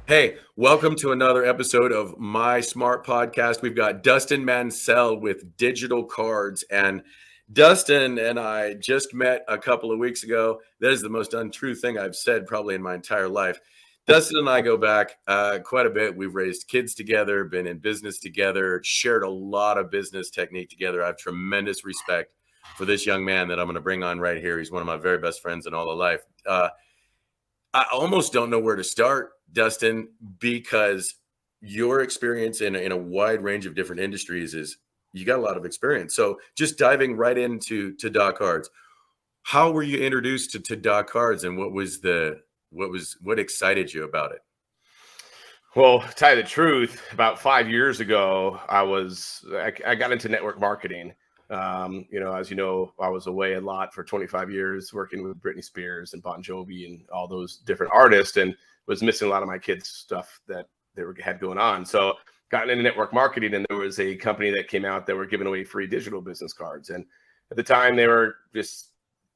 Hey, welcome to another episode of My Smart Podcast. We've got Dustin Mansell with Digital.Cards, and Dustin and I just met a couple of weeks ago. That is the most untrue thing I've said probably in my entire life. Dustin and I go back quite a bit. We've raised kids together, been in business together, shared a lot of business technique together. I have tremendous respect for this young man that I'm going to bring on right here. He's one of my very best friends in all of life. I almost don't know where to start, Dustin, because your experience in a wide range of different industries is you got a lot of experience. So just diving right into Tada.Cards, how were you introduced to Tada.Cards, and what excited you about it? Well, to tell you the truth, about 5 years ago, I got into network marketing. As you know, I was away a lot for 25 years working with Britney Spears and Bon Jovi and all those different artists, and was missing a lot of my kids' stuff that had going on. So got into network marketing, and there was a company that came out that were giving away free digital business cards. And at the time, they were just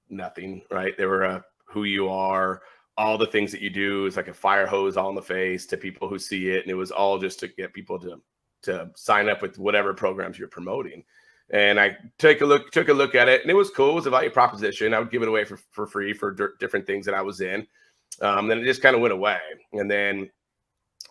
nothing, right? They were who you are, all the things that you do is like a fire hose all in the face to people who see it. And it was all just to get people to sign up with whatever programs you're promoting. And I took a look at it, and it was cool. It was a value proposition. I would give it away for free for different things that I was in. Then it just kind of went away. And then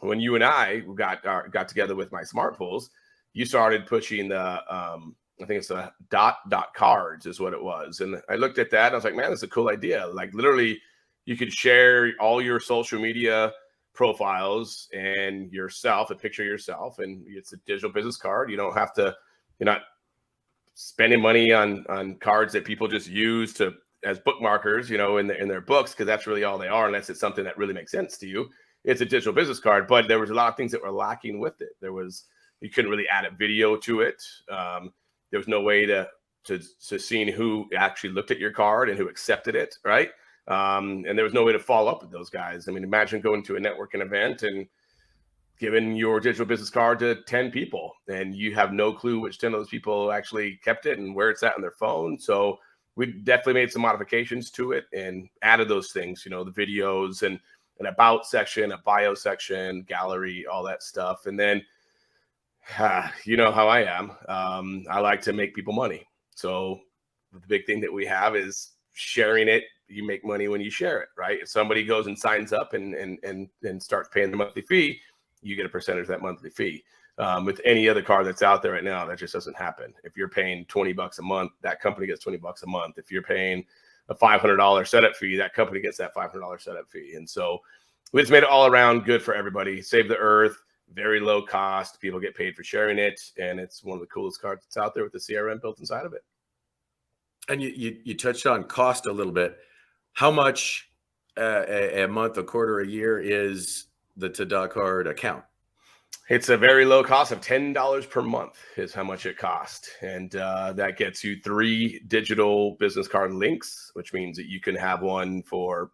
when you and I got together with My Smart Pools, you started pushing the I think it's a Dot.Cards is what it was. And I looked at that and I was like, man, that's a cool idea. Like literally you could share all your social media profiles and yourself, a picture of yourself, and it's a digital business card. You don't have to, you're not spending money on cards that people just use as bookmarkers, in their books, because that's really all they are, unless it's something that really makes sense to you. It's a digital business card, but there was a lot of things that were lacking with it. You couldn't really add a video to it. There was no way to seeing who actually looked at your card and who accepted it, right? And there was no way to follow up with those guys. I mean, imagine going to a networking event and giving your digital business card to 10 people, and you have no clue which 10 of those people actually kept it and where it's at on their phone. So we definitely made some modifications to it and added those things, the videos and an about section, a bio section, gallery, all that stuff. And then, you know how I am. I like to make people money. So the big thing that we have is sharing it. You make money when you share it, right? If somebody goes and signs up and starts paying the monthly fee, you get a percentage of that monthly fee. With any other card that's out there right now, that just doesn't happen. If you're paying $20 a month, that company gets $20 a month. If you're paying a $500 setup fee, that company gets that $500 setup fee. And so we just made it all around good for everybody. Save the earth, very low cost. People get paid for sharing it. And it's one of the coolest cards that's out there with the CRM built inside of it. And you touched on cost a little bit. How much a month, a quarter, a year is the Tada.Card account? It's a very low cost of $10 per month is how much it costs. And that gets you 3 digital business card links, which means that you can have one for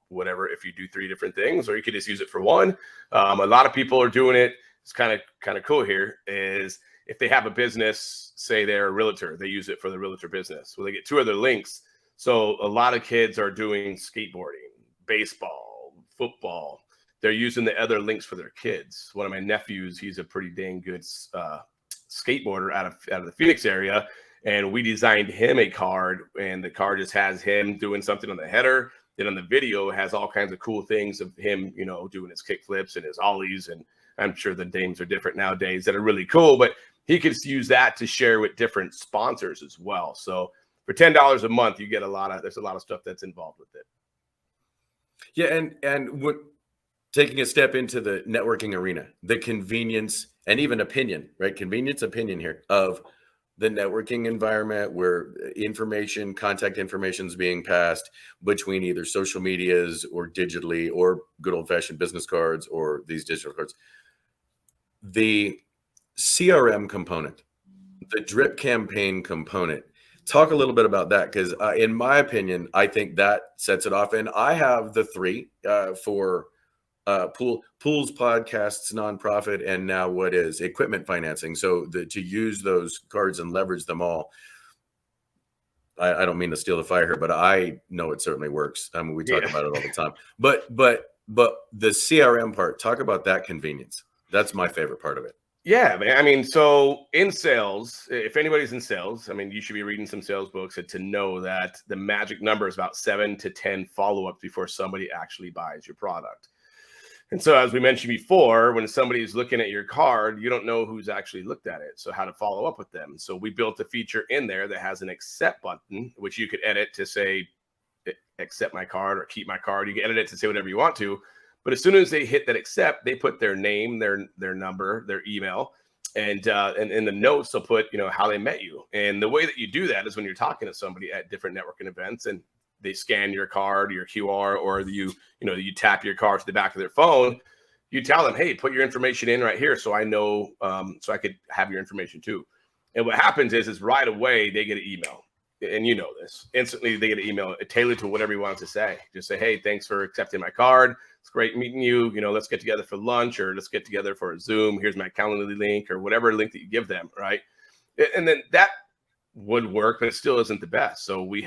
whatever, if you do 3 different things, or you could just use it for one. A lot of people are doing it. It's kind of cool here is if they have a business, say they're a realtor, they use it for the realtor business. Well, they get 2 other links. So a lot of kids are doing skateboarding, baseball, football. They're using the other links for their kids. One of my nephews, he's a pretty dang good skateboarder out of the Phoenix area. And we designed him a card, and the card just has him doing something on the header. Then on the video, it has all kinds of cool things of him, doing his kick flips and his ollies. And I'm sure the names are different nowadays that are really cool, but he could use that to share with different sponsors as well. So for $10 a month, you get there's a lot of stuff that's involved with it. Yeah. And what, taking a step into the networking arena, the convenience and even opinion, right? Convenience, opinion here of the networking environment where contact information is being passed between either social medias or digitally or good old fashioned business cards or these digital cards. The CRM component, the drip campaign component, talk a little bit about that, because in my opinion, I think that sets it off. And I have the 3 for Pools, Podcasts, nonprofit, and now what is equipment financing. So to use those cards and leverage them all. I don't mean to steal the fire here, but I know it certainly works. I mean, we talk about it all the time. But But the CRM part, talk about that convenience. That's my favorite part of it. Yeah, man. I mean, so in sales, if anybody's in sales, I mean, you should be reading some sales books to know that the magic number is about 7 to 10 follow-ups before somebody actually buys your product. And so, as we mentioned before, when somebody's looking at your card, you don't know who's actually looked at it. So how to follow up with them. So we built a feature in there that has an accept button, which you could edit to say, accept my card or keep my card. You can edit it to say whatever you want to. But as soon as they hit that accept, they put their name, their number, their email, and in the notes they'll put, how they met you. And the way that you do that is when you're talking to somebody at different networking events and they scan your card, your QR, or you tap your card to the back of their phone. You tell them, hey, put your information in right here, so I know, so I could have your information too. And what happens is right away they get an email. And you know this, instantly they get an email tailored to whatever you want to say. Just say, hey, thanks for accepting my card. It's great meeting you. Let's get together for lunch, or let's get together for a Zoom. Here's my Calendly link, or whatever link that you give them, right? And then that would work, but it still isn't the best. So you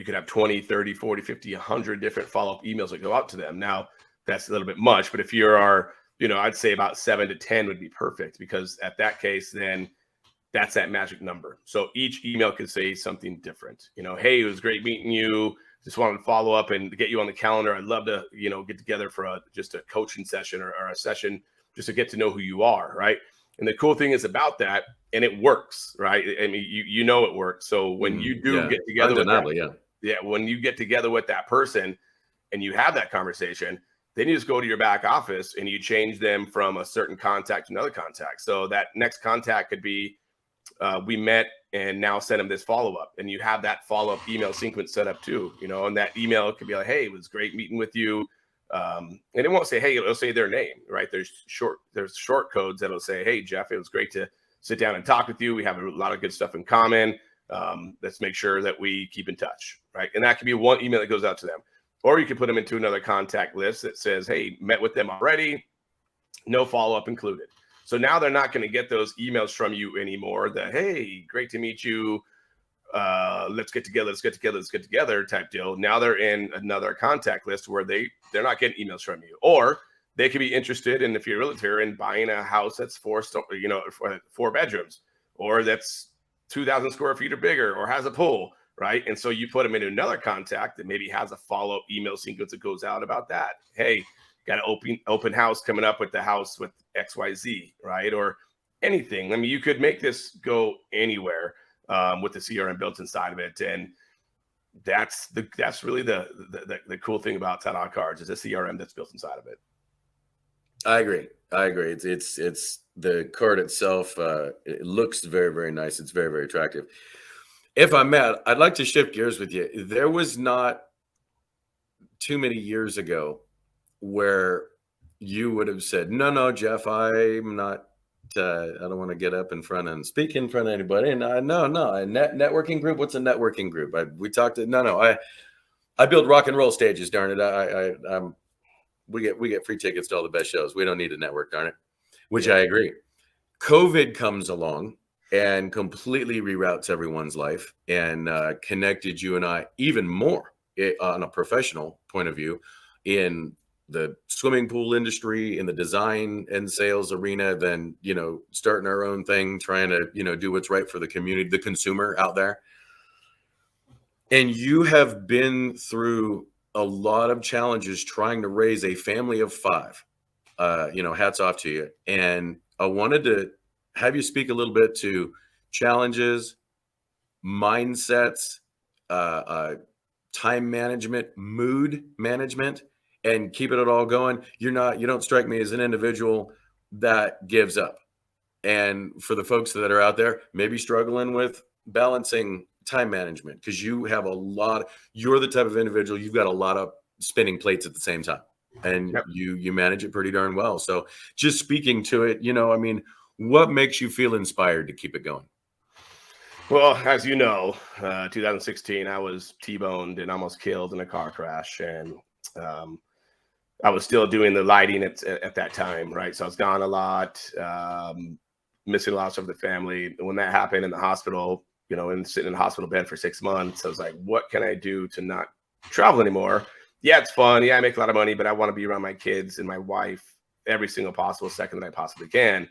could have 20, 30, 40, 50, 100 different follow-up emails that go out to them. Now, that's a little bit much, but if I'd say about 7 to 10 would be perfect, because at that case, then that's that magic number. So each email could say something different. Hey, it was great meeting you. Just wanted to follow up and get you on the calendar. I'd love to, get together for just a coaching session or a session just to get to know who you are, right? And the cool thing is about that, and it works, right? I mean, it works. So when you do get together with that, when you get together with that person and you have that conversation, then you just go to your back office and you change them from a certain contact to another contact. So that next contact could be, we met and now send them this follow-up, and you have that follow-up email sequence set up too, and that email could be like, hey, it was great meeting with you. And it won't say, hey, it'll say their name, right? There's short codes that'll say, hey, Jeff, it was great to sit down and talk with you. We have a lot of good stuff in common. Let's make sure that we keep in touch, right? And that could be one email that goes out to them. Or you could put them into another contact list that says, hey, met with them already, no follow-up included. So now they're not going to get those emails from you anymore that, hey, great to meet you. Let's get together type deal. Now they're in another contact list where they're not getting emails from you. Or they could be interested in, if you're a realtor, in buying a house that's 4 bedrooms, or that's 2,000 square feet or bigger, or has a pool, right? And so you put them into another contact that maybe has a follow-up email sequence that goes out about that. Hey, got an open house coming up with the house with XYZ, right? Or anything. I mean, you could make this go anywhere with the CRM built inside of it. And that's really the cool thing about Tada.Cards is the CRM that's built inside of it. I agree. It's the card itself. It looks very, very nice. It's very, very attractive. If I'm mad, I'd like to shift gears with you. There was not too many years ago where you would have said, no, Jeff, I'm not, I don't want to get up in front and speak in front of anybody. And a networking group. What's a networking group? We talked to, I build rock and roll stages. Darn it. We get free tickets to all the best shows. We don't need a network, darn it, which I agree. COVID comes along and completely reroutes everyone's life and connected you and I even more on a professional point of view in the swimming pool industry, in the design and sales arena, than, starting our own thing, trying to, do what's right for the community, the consumer out there. And you have been through a lot of challenges trying to raise a family of 5. Hats off to you. And I wanted to have you speak a little bit to challenges, mindsets, time management, mood management, and keeping it all going. You don't strike me as an individual that gives up. And for the folks that are out there, maybe struggling with balancing time management, because you're the type of individual, you've got a lot of spinning plates at the same time, and yep, you manage it pretty darn well. So just speaking to it, what makes you feel inspired to keep it going? Well, as you know, 2016, I was T-boned and almost killed in a car crash. And I was still doing the lighting at that time, right? So I was gone a lot, missing lots of the family. When that happened in the hospital, and sitting in the hospital bed for 6 months, I was like, what can I do to not travel anymore Yeah, it's fun. Yeah, I make a lot of money, but I want to be around my kids and my wife every single possible second that I possibly can.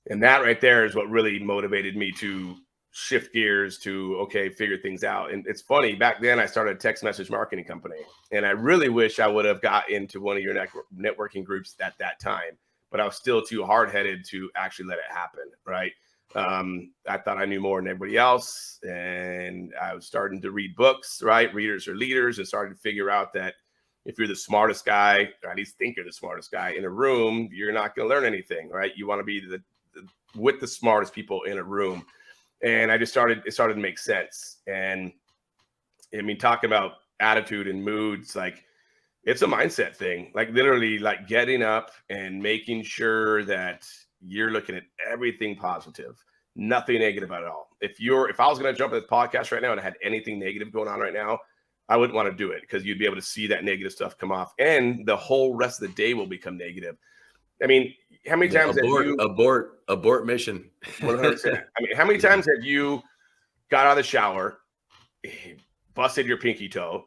And that right there is what really motivated me to shift gears to, okay, figure things out. And it's funny, back then I started a text message marketing company, and I really wish I would have got into one of your networking groups at that time, but I was still too hard-headed to actually let it happen, right? I thought I knew more than everybody else, and I was starting to read books, right? Readers are leaders, and started to figure out that if you're the smartest guy, or at least think you're the smartest guy in a room, you're not going to learn anything, right? You want to be with the smartest people in a room. And it started to make sense. And I mean, talking about attitude and moods, like it's a mindset thing, like literally like getting up and making sure that you're looking at everything positive, nothing negative at all. If I was going to jump at this podcast right now and I had anything negative going on right now, I wouldn't want to do it, because you'd be able to see that negative stuff come off, and the whole rest of the day will become negative. I mean, how many times have you abort mission? 100%. I mean, how many times have you got out of the shower, busted your pinky toe,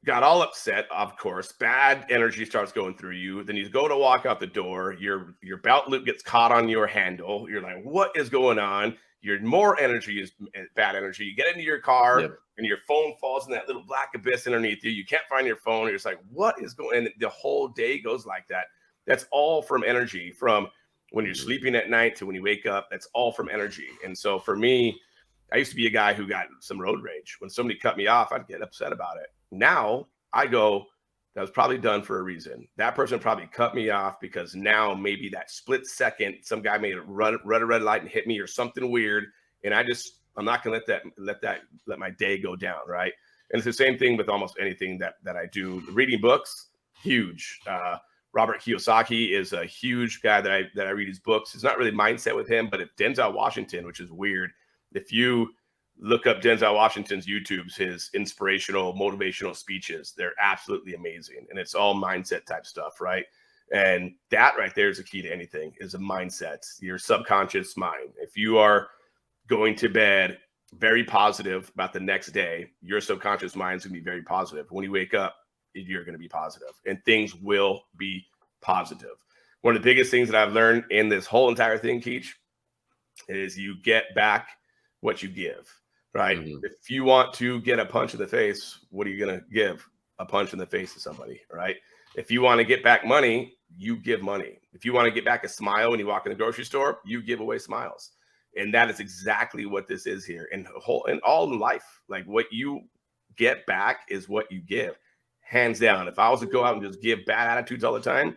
got all upset, of course, bad energy starts going through you. Then you go to walk out the door, your belt loop gets caught on your handle. You're like, what is going on? Your more energy is bad energy. You get into your car, Yep. and your phone falls in that little black abyss underneath you. You can't find your phone. You're just like, what is going on? And the whole day goes like that. That's all from energy, from when you're sleeping at night to when you wake up. That's all from energy. And so for me, I used to be a guy who got some road rage. When somebody cut me off, I'd get upset about it. Now I go, that was probably done for a reason. That person probably cut me off because now maybe that split second, some guy made a run a red light and hit me or something weird. And I'm not going to let my day go down. Right. And it's the same thing with almost anything that I do. Reading books, huge. Robert Kiyosaki is a huge guy that I read his books. It's not really mindset with him, but if Denzel Washington, which is weird, if you look up Denzel Washington's YouTubes, his inspirational, motivational speeches, they're absolutely amazing. And it's all mindset type stuff, right? And that right there is the key to anything, is a mindset, your subconscious mind. If you are going to bed very positive about the next day, your subconscious mind is going to be very positive. When you wake up, you're going to be positive, and things will be positive. One of the biggest things that I've learned in this whole entire thing, Keach, is you get back what you give, right? Mm-hmm. If you want to get a punch in the face, what are you going to give? A punch in the face to somebody, right? If you want to get back money, you give money. If you want to get back a smile when you walk in the grocery store, you give away smiles. And that is exactly what this is here. And all in life, like what you get back is what you give. Hands down. If I was to go out and just give bad attitudes all the time,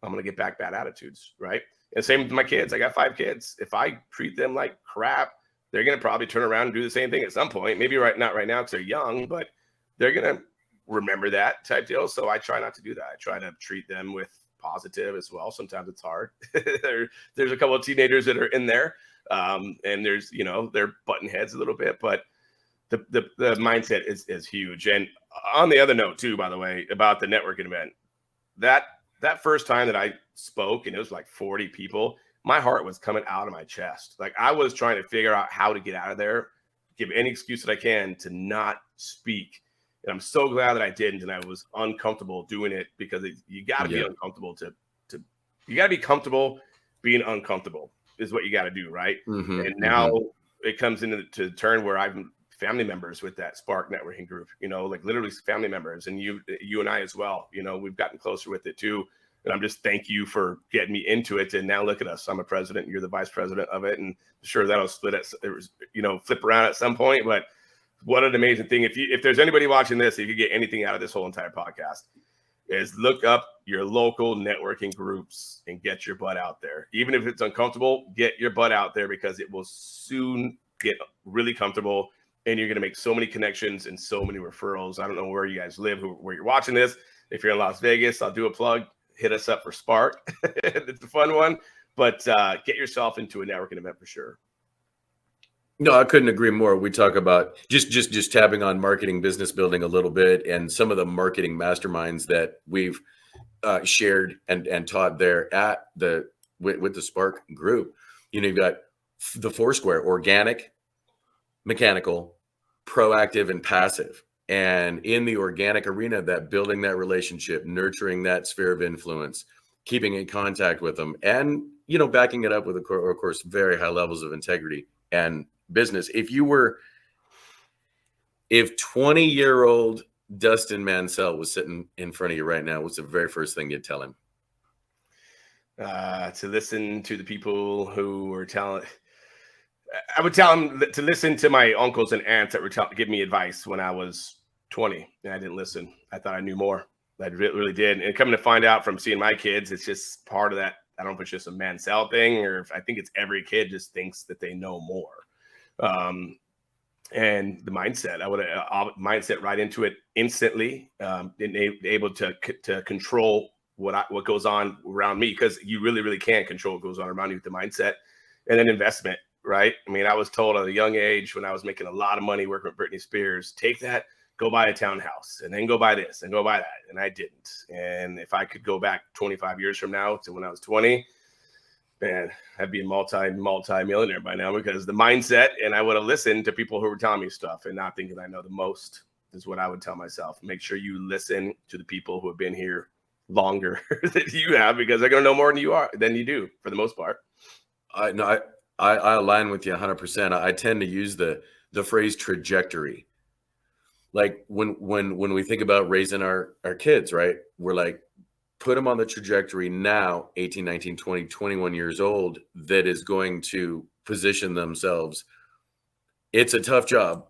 I'm going to get back bad attitudes, right? And same with my kids. I got 5 kids. If I treat them like crap, they're going to probably turn around and do the same thing at some point. Maybe not right now because they're young, but they're going to remember that type deal. So I try not to do that. I try to treat them with positive as well. Sometimes it's hard. There's a couple of teenagers that are in there, and there's, they're button heads a little bit, but the mindset is huge. And on the other note too, by the way, about the networking event, that first time that I spoke, and it was like 40 people, my heart was coming out of my chest. Like I was trying to figure out how to get out of there, give any excuse that I can to not speak. And I'm so glad that I didn't. And I was uncomfortable doing it, because you got to be uncomfortable you got to be comfortable being uncomfortable is what you got to do. Right. Mm-hmm, and now it comes into the turn where I'm family members with that Spark networking group, like literally family members, and you and I as well, we've gotten closer with it too. And I'm just, thank you for getting me into it. And now look at us. I'm a president, and you're the vice president of it. And sure, that'll flip around at some point. But what an amazing thing. If there's anybody watching this, if you get anything out of this whole entire podcast, is look up your local networking groups and get your butt out there. Even if it's uncomfortable, get your butt out there, because it will soon get really comfortable. And you're going to make so many connections and so many referrals. I don't know where you guys live, where you're watching this. If you're in Las Vegas, I'll do a plug. Hit us up for Spark. It's a fun one, but get yourself into a networking event for sure. No, I couldn't agree more. We talk about just tapping on marketing, business building a little bit, and some of the marketing masterminds that we've shared and taught there with the Spark group. You've got the 4 square: organic, mechanical, proactive, and passive. And in the organic arena, that building that relationship, nurturing that sphere of influence, keeping in contact with them, and backing it up with, of course, very high levels of integrity and business. If 20-year-old Dustin Mansell was sitting in front of you right now, what's the very first thing you'd tell him? To listen to the people who were telling. I would tell him to listen to my uncles and aunts that were give me advice when I was 20, and I didn't listen. I thought I knew more. I really did. And coming to find out from seeing my kids, it's just part of that. I don't know if it's just a Mansell thing, or if I think it's every kid just thinks that they know more. And the mindset, I would mindset right into it instantly, able to control what goes on around me, because you really can't control what goes on around you with the mindset. And then investment, right? I mean, I was told at a young age when I was making a lot of money working with Britney Spears, take that, go buy a townhouse, and then go buy this and go buy that. And I didn't. And if I could go back 25 years from now to when I was 20, man, I'd be a multi-millionaire by now, because the mindset, and I would have listened to people who were telling me stuff and not thinking I know the most, is what I would tell myself. Make sure you listen to the people who have been here longer than you have, because they're going to know more than you do for the most part. I align with you 100%. I tend to use the phrase trajectory. Like when we think about raising our kids, right? We're like, put them on the trajectory now, 18, 19, 20, 21 years old, that is going to position themselves. It's a tough job,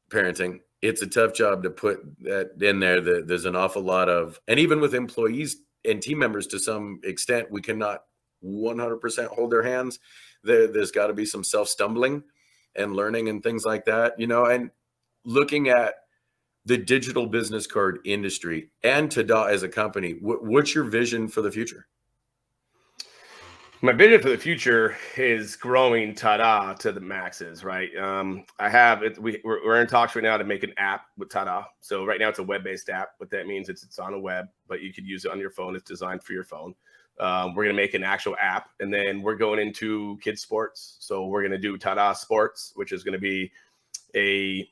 parenting. It's a tough job to put that in there. There's an awful lot of, and even with employees and team members to some extent, we cannot 100% hold their hands. There's got to be some self-stumbling and learning and things like that, and looking at the digital business card industry and Tada as a company. What's your vision for the future? My vision for the future is growing Tada to the maxes, right? I have it. We're in talks right now to make an app with Tada. So right now it's a web-based app. What that means is it's on a web, but you could use it on your phone. It's designed for your phone. We're going to make an actual app, and then we're going into kids sports. So we're going to do Tada Sports, which is going to be a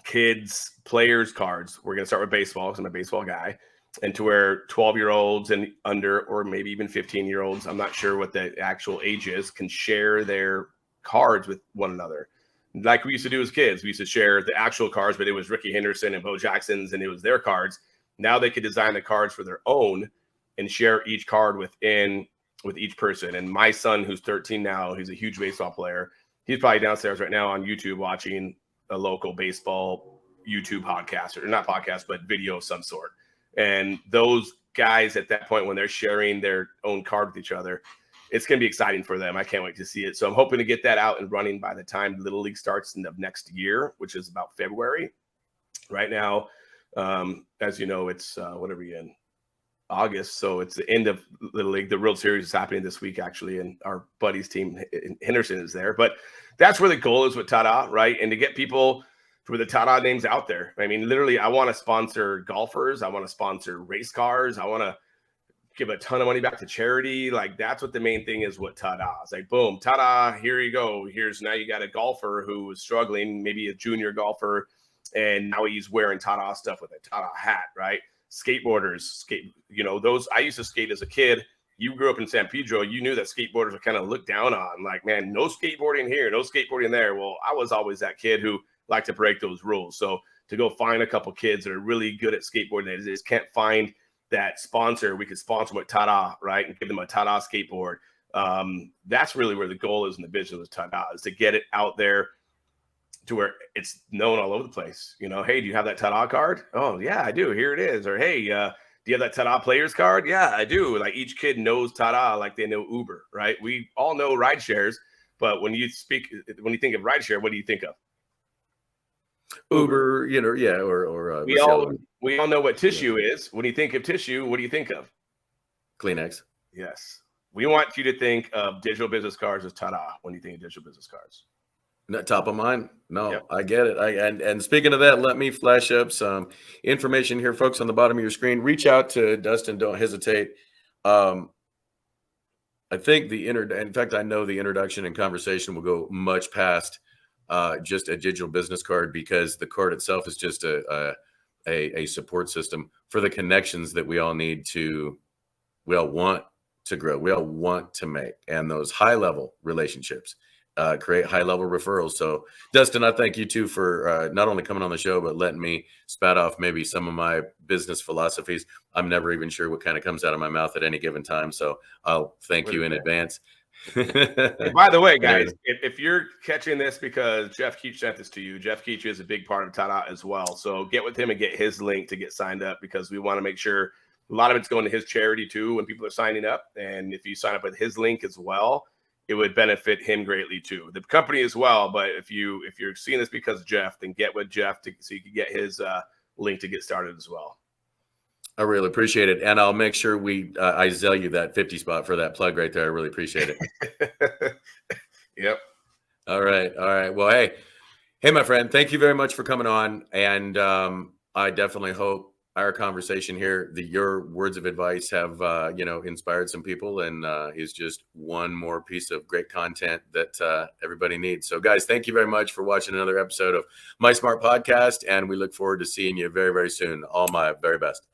kids players cards. We're going to start with baseball, because I'm a baseball guy, and to where 12-year-olds and under, or maybe even 15-year-olds, I'm not sure what the actual age is, can share their cards with one another. Like we used to do as kids. We used to share the actual cards, but it was Ricky Henderson and Bo Jackson's, and it was their cards. Now they could design the cards for their own and share each card with each person. And my son, who's 13 now, he's a huge baseball player. He's probably downstairs right now on YouTube watching a local baseball YouTube podcast, or not podcast, but video of some sort. And those guys at that point, when they're sharing their own card with each other, it's going to be exciting for them. I can't wait to see it. So I'm hoping to get that out and running by the time Little League starts in the next year, which is about February. Right now, as you know, it's what are we in? August. So it's the end of Little League. The World Series is happening this week, actually, and our buddy's team, Henderson, is there. But that's where the goal is with Tada, right? And to get people for the Tada names out there. I mean, literally, I want to sponsor golfers. I want to sponsor race cars. I want to give a ton of money back to charity. Like, that's what the main thing is with Tada. It's like, boom, Tada, here you go. Now you got a golfer who is struggling, maybe a junior golfer, and now he's wearing Tada stuff with a Tada hat, right? Skateboarders, those. I used to skate as a kid. You grew up in San Pedro. You knew that skateboarders were kind of looked down on. Like, man, no skateboarding here, no skateboarding there. Well, I was always that kid who liked to break those rules. So to go find a couple kids that are really good at skateboarding, they just can't find that sponsor. We could sponsor them with Tada, right, and give them a Tada skateboard. That's really where the goal is in the vision with Tada, is to get it out there to where it's known all over the place. Hey, do you have that Tada card? Oh, yeah, I do. Here it is. Or, hey, do you have that Tada players card? Yeah, I do. Like, each kid knows Tada like they know Uber, right? We all know ride shares, but when you think of ride share, what do you think of? Uber, yeah, or we all know what tissue is. When you think of tissue, what do you think of? Kleenex. Yes. We want you to think of digital business cards as Tada when you think of digital business cards. Not top of mind. No, Yep. I get it. And speaking of that, let me flash up some information here, folks, on the bottom of your screen. Reach out to Dustin. Don't hesitate. I think in fact, I know the introduction and conversation will go much past just a digital business card, because the card itself is just a support system for the connections that we all need to, we all want to grow, we all want to make, and those high level relationships create high level referrals. So Dustin, I thank you too for not only coming on the show, but letting me spat off maybe some of my business philosophies. I'm never even sure what kind of comes out of my mouth at any given time. So I'll thank you in advance. Hey, by the way, guys, if you're catching this because Jeff Keach sent this to you, Jeff Keach is a big part of Tada as well. So get with him and get his link to get signed up, because we want to make sure a lot of it's going to his charity too when people are signing up. And if you sign up with his link as well, it would benefit him greatly too, the company as well. But if you're seeing this because of Jeff, then get with Jeff so you can get his link to get started as well. I really appreciate it. And I'll make sure I sell you that 50 spot for that plug right there. I really appreciate it. Yep. All right. Well, hey, my friend, thank you very much for coming on. And I definitely hope our conversation here, your words of advice have, inspired some people, and is just one more piece of great content that everybody needs. So guys, thank you very much for watching another episode of My Smart Podcast. And we look forward to seeing you very, very soon. All my very best.